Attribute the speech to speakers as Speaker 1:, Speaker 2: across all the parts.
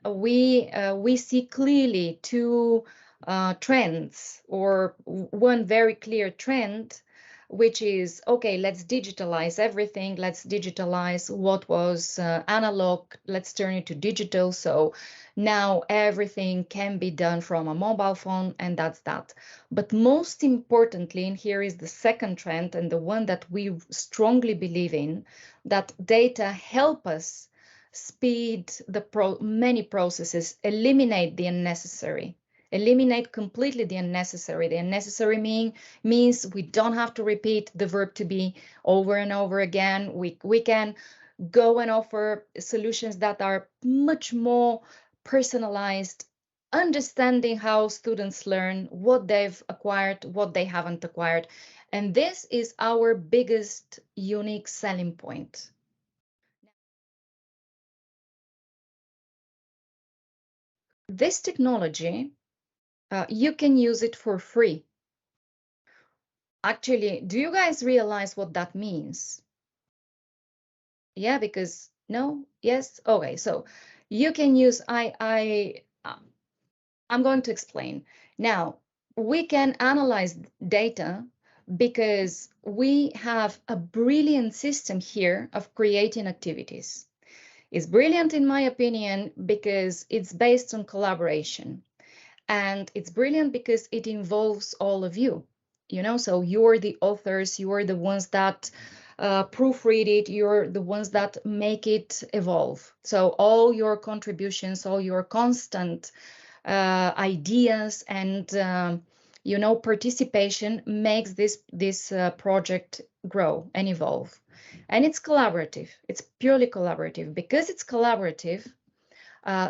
Speaker 1: we see clearly two trends, or one very clear trend, which is, okay, let's digitalize everything. Let's digitalize what was analog. Let's turn it to digital. So now everything can be done from a mobile phone, and that's that. But most importantly, and here is the second trend, and the one that we strongly believe in, that data help us speed many processes, eliminate the unnecessary. Eliminate completely the unnecessary. The unnecessary means we don't have to repeat the verb to be over and over again. We can go and offer solutions that are much more personalized, understanding how students learn, what they've acquired, what they haven't acquired. And this is our biggest unique selling point. This technology, you can use it for free. Actually, do you guys realize what that means? Yeah, because no, yes, okay. So you can use I'm going to explain. Now, we can analyze data because we have a brilliant system here of creating activities. It's brilliant in my opinion because it's based on collaboration. And it's brilliant because it involves all of you, so you're the authors, you're the ones that proofread it, you're the ones that make it evolve. So all your contributions, all your constant ideas and participation makes this project grow and evolve. And it's collaborative. It's purely collaborative. Because it's collaborative,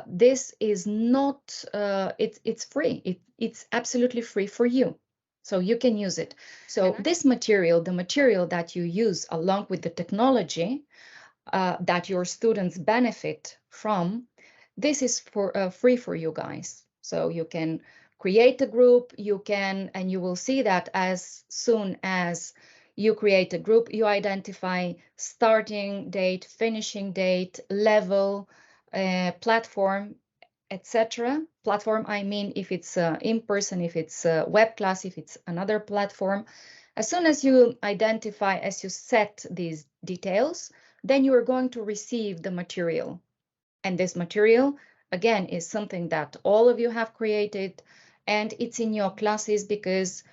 Speaker 1: this is not, it's free. It's absolutely free for you. So you can use it. So this material, the material that you use along with the technology that your students benefit from, this is for free for you guys. So you can create a group, and you will see that as soon as you create a group, you identify starting date, finishing date, level, platform, etc. Platform, I mean, if it's in person, if it's a web class, if it's another platform. As soon as you identify, as you set these details, then you are going to receive the material. And this material, again, is something that all of you have created, and it's in your classes because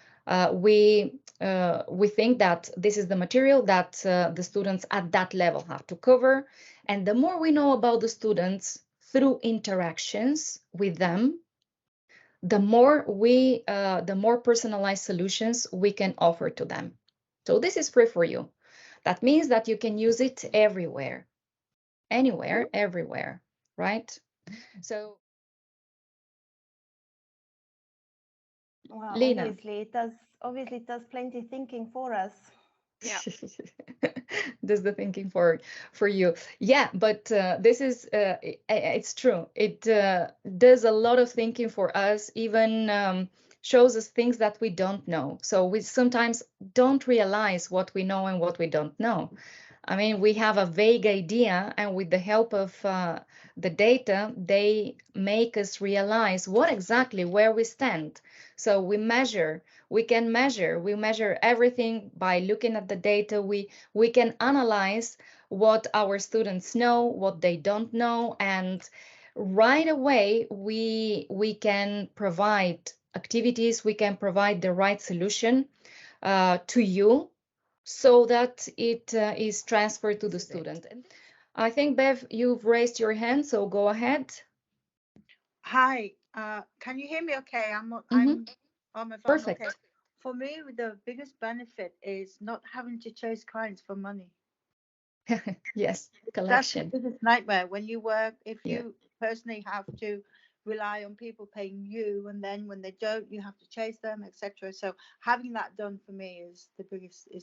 Speaker 1: we think that this is the material that the students at that level have to cover. And the more we know about the students through interactions with them, the more personalized solutions we can offer to them. So this is free for you. That means that you can use it everywhere, anywhere, everywhere, right? So,
Speaker 2: well,
Speaker 1: Lena.
Speaker 2: Obviously it does plenty thinking for us.
Speaker 3: Yeah.
Speaker 1: Does the thinking for you. Yeah, but this is it's true. It does a lot of thinking for us, even shows us things that we don't know. So we sometimes don't realize what we know and what we don't know. I mean, we have a vague idea, and with the help of the data, they make us realize what exactly where we stand. So we measure everything by looking at the data. We can analyze what our students know, what they don't know, and right away we can provide activities, we can provide the right solution to you, so that it is transferred to the student. I think, Bev, you've raised your hand, so go ahead.
Speaker 3: Hi, can you hear me okay? I'm on my phone.
Speaker 1: Perfect.
Speaker 3: Okay. For me, the biggest benefit is not having to chase clients for money.
Speaker 1: Yes,
Speaker 3: That's the
Speaker 1: collection.
Speaker 3: biggest nightmare when you work. If
Speaker 1: Yeah.
Speaker 3: you personally have to rely on people paying you, and then when they don't, you have to chase them, etc. So having that done for me is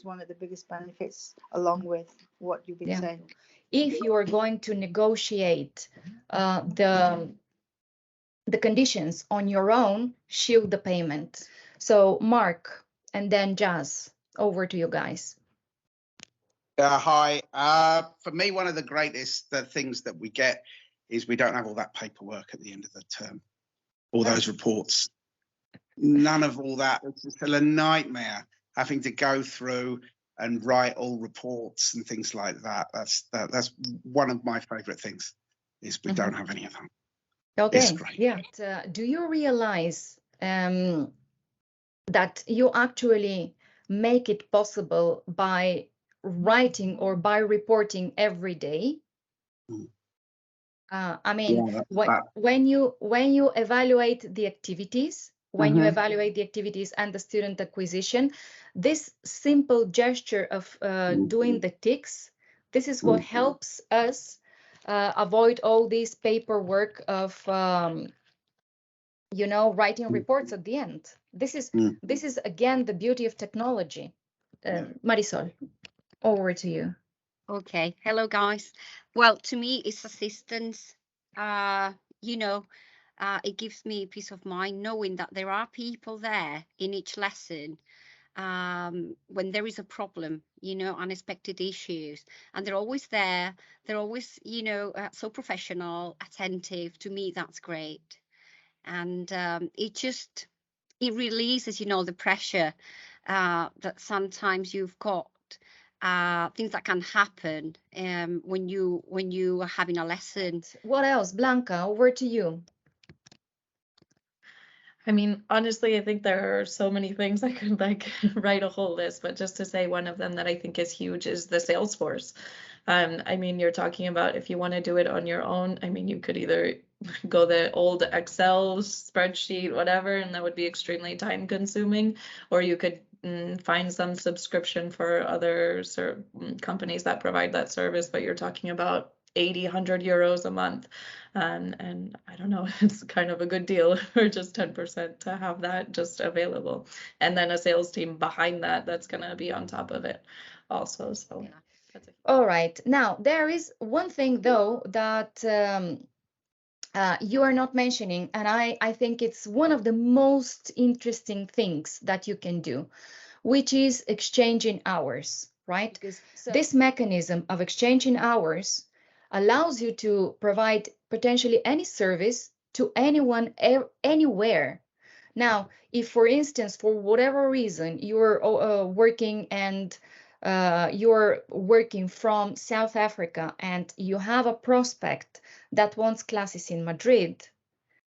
Speaker 3: one of the biggest benefits, along with what you've been
Speaker 1: Yeah.
Speaker 3: saying.
Speaker 1: If you are going to negotiate the conditions on your own, shield the payment. So Mark and then Jazz, over to you guys.
Speaker 4: Hi. For me, one of the greatest things that we get is we don't have all that paperwork at the end of the term, all those reports. None of all that. It's still a nightmare having to go through and write all reports and things like that. That's one of my favorite things, is we don't have any of that.
Speaker 1: Okay.
Speaker 4: It's great.
Speaker 1: Yeah. Do you realize that you actually make it possible by writing or by reporting every day? I mean,
Speaker 4: Yeah,
Speaker 1: when you evaluate the activities, when you evaluate the activities and the student acquisition, this simple gesture of doing the ticks, this is what helps us avoid all this paperwork of writing reports at the end. This is again the beauty of technology. Marisol, over to you.
Speaker 5: Okay. Hello, guys. Well, to me, it's assistance. It gives me peace of mind knowing that there are people there in each lesson when there is a problem, unexpected issues, and they're always there. They're always, so professional, attentive. To me, that's great. And it releases, the pressure that sometimes you've got. Things that can happen when you are having a lesson.
Speaker 1: What else? Blanca, over to you.
Speaker 6: I mean, honestly, I think there are so many things I could write a whole list, but just to say one of them that I think is huge is the Salesforce. I mean, you're talking about if you want to do it on your own, I mean, you could either go the old Excel spreadsheet, whatever, and that would be extremely time consuming, or you could find some subscription for other companies that provide that service, but you're talking about 80, 100 euros a month. And I don't know, it's kind of a good deal for just 10% to have that just available. And then a sales team behind that that's going to be on top of it also. So
Speaker 5: Yeah.
Speaker 6: that's it.
Speaker 1: All right. Now, there is one thing, though, that you are not mentioning, and I think it's one of the most interesting things that you can do, which is exchanging hours, right? Because this mechanism of exchanging hours allows you to provide potentially any service to anyone, anywhere. Now, if, for instance, for whatever reason, you're working and you're working from South Africa and you have a prospect that wants classes in Madrid,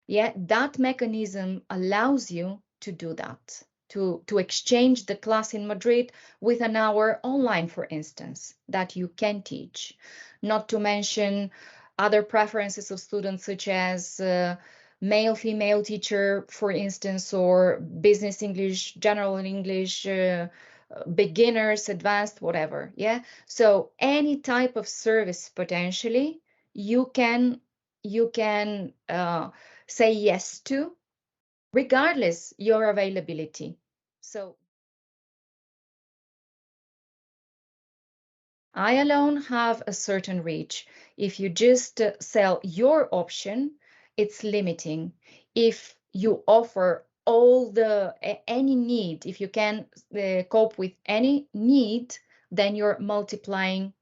Speaker 1: yeah, that mechanism allows you to do that, to exchange the class in Madrid with an hour online, for instance, that you can teach. Not to mention other preferences of students, such as male, female teacher, for instance, or business English, general English, beginners, advanced, whatever. Yeah. So any type of service potentially you can say yes to, regardless your availability. So I alone have a certain reach. If you just sell your option, it's limiting. If you offer any need, if you can cope with any need, then you're multiplying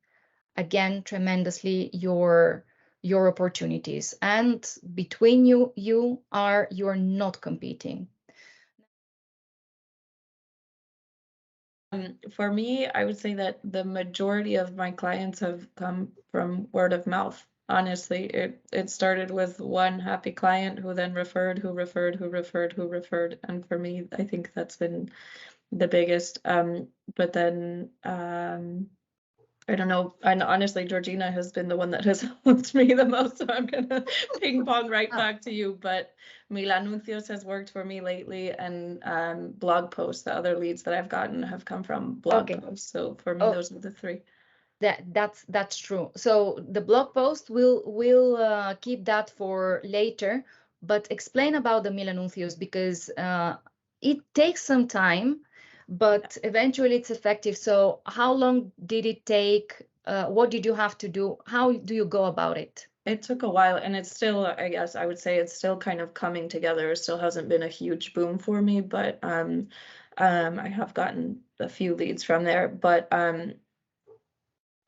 Speaker 1: again tremendously your opportunities, and between you're not competing.
Speaker 6: For me, I would say that the majority of my clients have come from word of mouth. Honestly, it started with one happy client who then referred, who referred, who referred, who referred. And for me, I think that's been the biggest. But then I don't know. And honestly, Georgina has been the one that has helped me the most. So I'm gonna ping pong right back to you. But Mil Anuncios has worked for me lately, and blog posts. The other leads that I've gotten have come from blog posts. So for me, those are the three.
Speaker 1: That's true. So the blog post we'll keep that for later. But explain about the Mil Anuncios, because it takes some time, but eventually it's effective. So how long did it take? What did you have to do? How do you go about it?
Speaker 6: It took a while, and it's still, I guess I would say it's still kind of coming together. It still hasn't been a huge boom for me, but I have gotten a few leads from there. But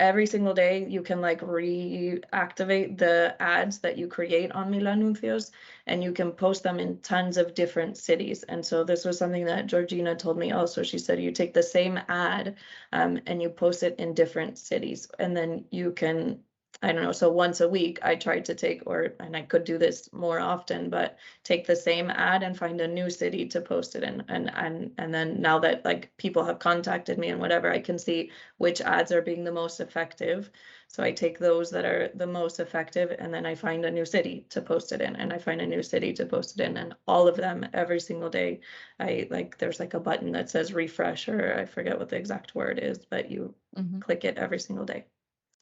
Speaker 6: every single day you can like reactivate the ads that you create on Mil Anuncios, and you can post them in tons of different cities. And so this was something that Georgina told me also. She said you take the same ad and you post it in different cities, and then you can, I don't know, so once a week I tried to take, and I could do this more often, but take the same ad and find a new city to post it in. And then now that like people have contacted me and whatever, I can see which ads are being the most effective. So I take those that are the most effective, and then I find a new city to post it in, and I find a new city to post it in, and all of them every single day. There's like a button that says refresh, or I forget what the exact word is, but you click it every single day.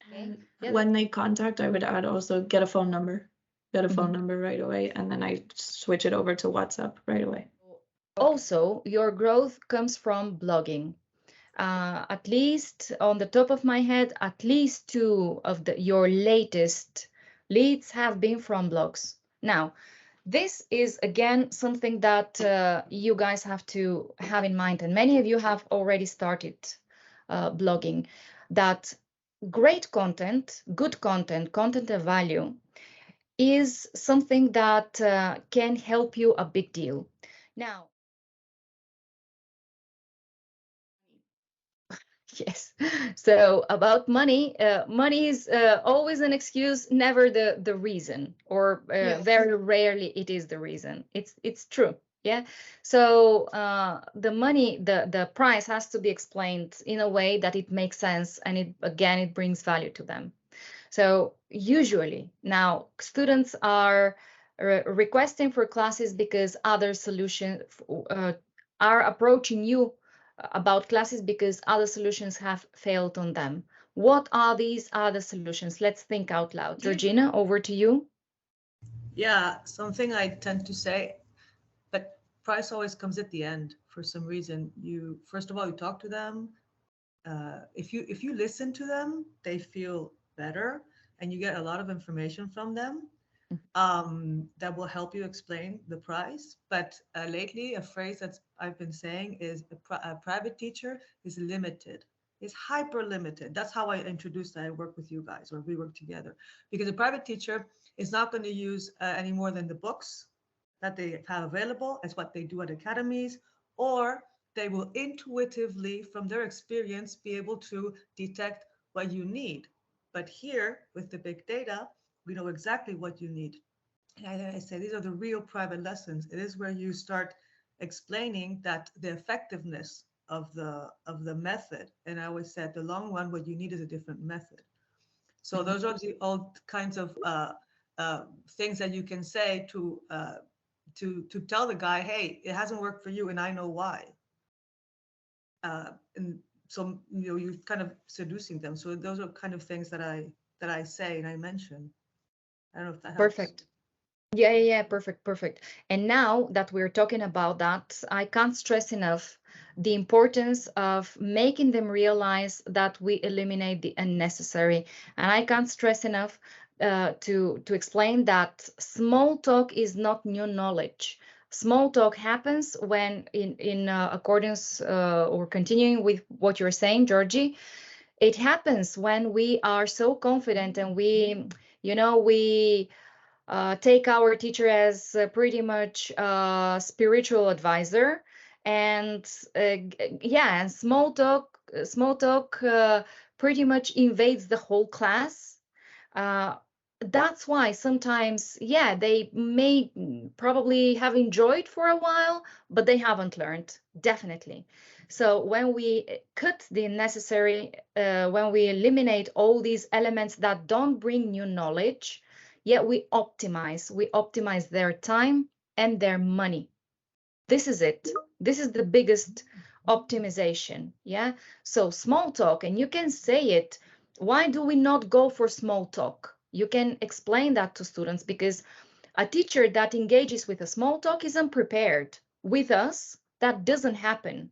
Speaker 1: Okay.
Speaker 6: When they contact, I would add also get a phone number right away, and then I switch it over to WhatsApp right away.
Speaker 1: Also, your growth comes from blogging. At least on the top of my head, at least 2 of your latest leads have been from blogs. Now, this is again something that you guys have to have in mind, and many of you have already started blogging, that great content, good content, content of value is something that can help you a big deal. Now, yes. So about money, money is always an excuse, never the reason, or
Speaker 3: Yes.
Speaker 1: very rarely it is the reason. It's true. Yeah. So the money, the price has to be explained in a way that it makes sense, and it brings value to them. So usually now students are requesting for classes because other solutions are approaching you about classes because other solutions have failed on them. What are these other solutions? Let's think out loud. Georgina, over to you.
Speaker 7: Yeah, something I tend to say, but price always comes at the end for some reason. You, first of all, you talk to them. If you listen to them, they feel better, and you get a lot of information from them that will help you explain the price. But lately, a phrase that I've been saying is a private teacher is limited. Is hyper limited. That's how I introduced that I work with you guys, or we work together, because a private teacher is not going to use any more than the books that they have available. It's what they do at academies, or they will intuitively, from their experience, be able to detect what you need. But here, with the big data, we know exactly what you need. And I say these are the real private lessons. It is where you start explaining that the effectiveness of the method. And I always said the long run, what you need is a different method. So those are the old kinds of things that you can say to tell the guy, hey, it hasn't worked for you, and I know why. And so you're kind of seducing them. So those are kind of things that I say and I mention. I don't know if that helps.
Speaker 1: Perfect. Yeah, perfect. And now that we're talking about that, I can't stress enough the importance of making them realize that we eliminate the unnecessary. And I can't stress enough to explain that small talk is not new knowledge. Small talk happens when, in accordance or continuing with what you're saying, Georgie, it happens when we are so confident and we take our teacher as pretty much a spiritual advisor, and and small talk pretty much invades the whole class. That's why sometimes, they may probably have enjoyed for a while, but they haven't learned, definitely. So when we cut the necessary, when we eliminate all these elements that don't bring new knowledge, we optimize their time and their money. This is it. This is the biggest optimization. So small talk, and you can say it. Why do we not go for small talk? You can explain that to students, because a teacher that engages with a small talk is unprepared. With us, that doesn't happen.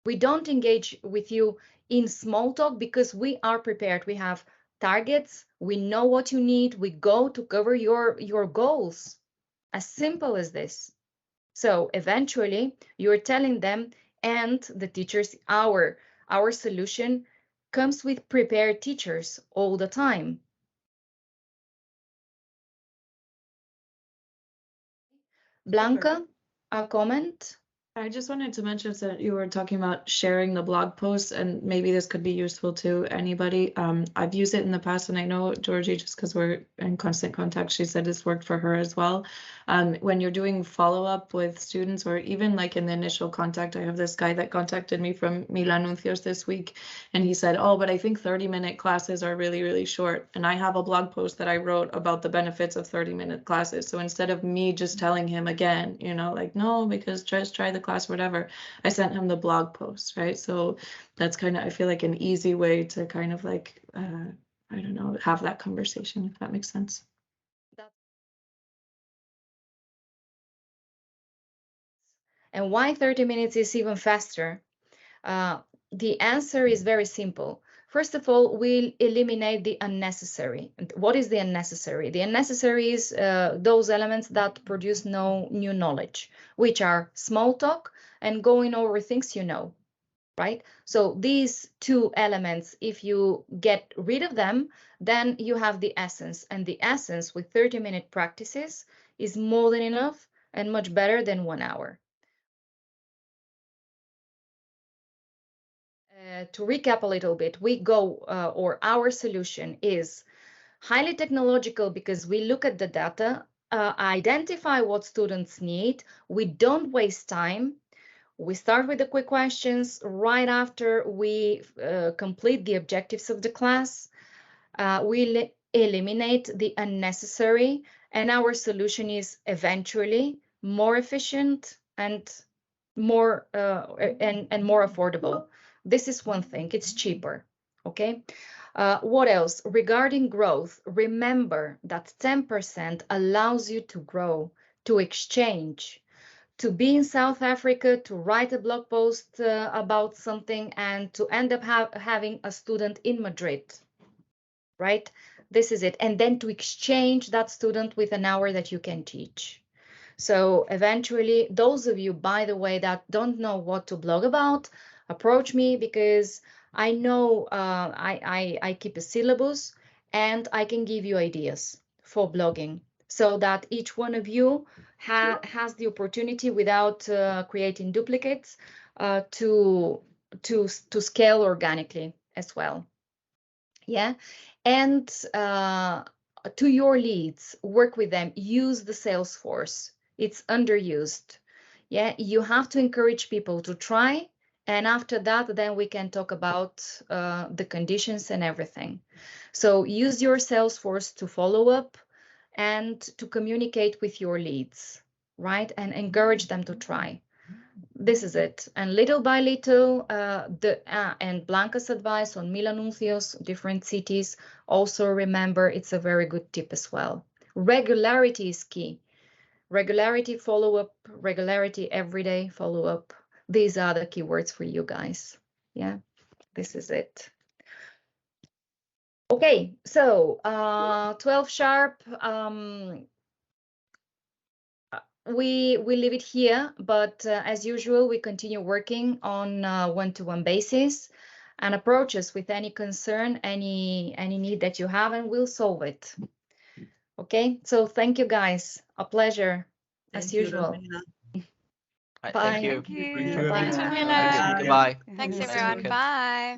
Speaker 1: We don't engage with you in small talk because we are prepared. We have targets. We know what you need. We go to cover your goals. As simple as this. So eventually you're telling them, and the teachers, our solution comes with prepared teachers all the time. Blanca, a comment?
Speaker 6: I just wanted to mention that you were talking about sharing the blog posts, and maybe this could be useful to anybody. I've used it in the past, and I know Georgie, just because we're in constant contact, she said it's worked for her as well. When you're doing follow-up with students, or even like in the initial contact, I have this guy that contacted me from Mil Anuncios this week, and he said, oh, but I think 30-minute classes are really, really short. And I have a blog post that I wrote about the benefits of 30-minute classes. So instead of me just telling him again, you know, like, no, because just try the class, whatever, I sent him the blog post, right? So that's kind of, I feel like, an easy way to kind of like, I don't know, have that conversation, if that makes sense.
Speaker 1: And why 30 minutes is even faster? The answer is very simple. First of all, we'll eliminate the unnecessary. What is the unnecessary? The unnecessary is those elements that produce no new knowledge, which are small talk and going over things you know, right? So these two elements, if you get rid of them, then you have the essence. And the essence with 30-minute practices is more than enough and much better than 1 hour. To recap a little bit, our solution is highly technological because we look at the data, identify what students need. We don't waste time. We start with the quick questions right after we complete the objectives of the class. We eliminate the unnecessary, and our solution is eventually more efficient and more more affordable. This is one thing, it's cheaper, okay? What else? Regarding growth, remember that 10% allows you to grow, to exchange, to be in South Africa, to write a blog post about something, and to end up having a student in Madrid, right? This is it. And then to exchange that student with an hour that you can teach. So eventually, those of you, by the way, that don't know what to blog about, approach me, because I know I keep a syllabus and I can give you ideas for blogging so that each one of you has the opportunity, without creating duplicates, to scale organically as well. Yeah. And to your leads, work with them, use the Salesforce. It's underused. Yeah, you have to encourage people to try, and after that, then we can talk about the conditions and everything. So use your Salesforce to follow up and to communicate with your leads, right? And encourage them to try. This is it. And little by little, and Blanca's advice on Mil Anuncios, different cities, also remember, it's a very good tip as well. Regularity is key. Regularity, follow-up, regularity, everyday follow-up. These are the keywords for you guys. Yeah, this is it. Okay, so 12 sharp. We leave it here, but as usual, we continue working on one-to-one basis, and approach us with any concern, any need that you have, and we'll solve it. Okay, so thank you guys. A pleasure as usual.
Speaker 8: Right,
Speaker 1: Bye.
Speaker 8: thank you.
Speaker 9: Thank you.
Speaker 1: Bye.
Speaker 9: Thanks,
Speaker 8: Thank you.
Speaker 9: Jamila.
Speaker 8: Goodbye.
Speaker 9: Thanks,
Speaker 8: Nice
Speaker 9: everyone.
Speaker 8: weekend.
Speaker 9: Bye.